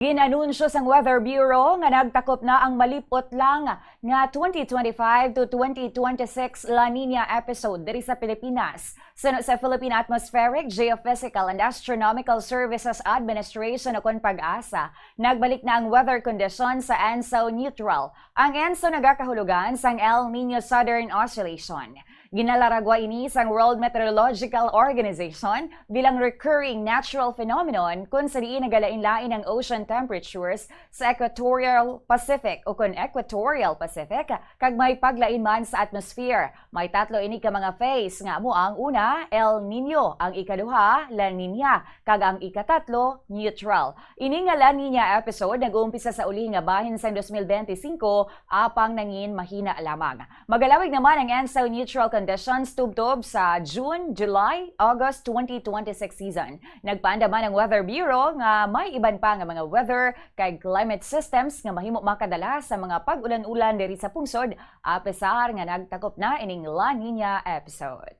Ginanunsyo sang Weather Bureau nga nagtakop na ang malipot lang nga 2025 to 2026 La Nina episode diri sa Pilipinas. Sa Philippine Atmospheric, Geophysical and Astronomical Services Administration o Pag-asa, nagbalik na ang weather condition sa ENSO neutral. Ang ENSO nagakahulugan sang El Nino Southern Oscillation. Ginalaragwa ini sang World Meteorological Organization bilang recurring natural phenomenon kung saan nagalain-lain ang ocean temperatures sa Equatorial Pacific o kung Equatorial Pacific kag may paglain man sa atmosphere. May tatlo ini ka mga phase nga mo ang una, El Nino, ang ikaduha, La Nina, kag ang ikatatlo, neutral. Ini nga La Nina episode nag-uumpisa sa uli nga bahin sa 2025 apang nangin mahina lamang. Magalawig naman ang ENSO neutral conditions tubtob sa June, July, August 2026 season. Nagpaandaman ang Weather Bureau nga may iban pa nga mga weather kay climate systems nga mahimo makadala sa mga pag-ulan-ulan diri sa pungsod, apesar nga nagtakop na ining La Nina episode.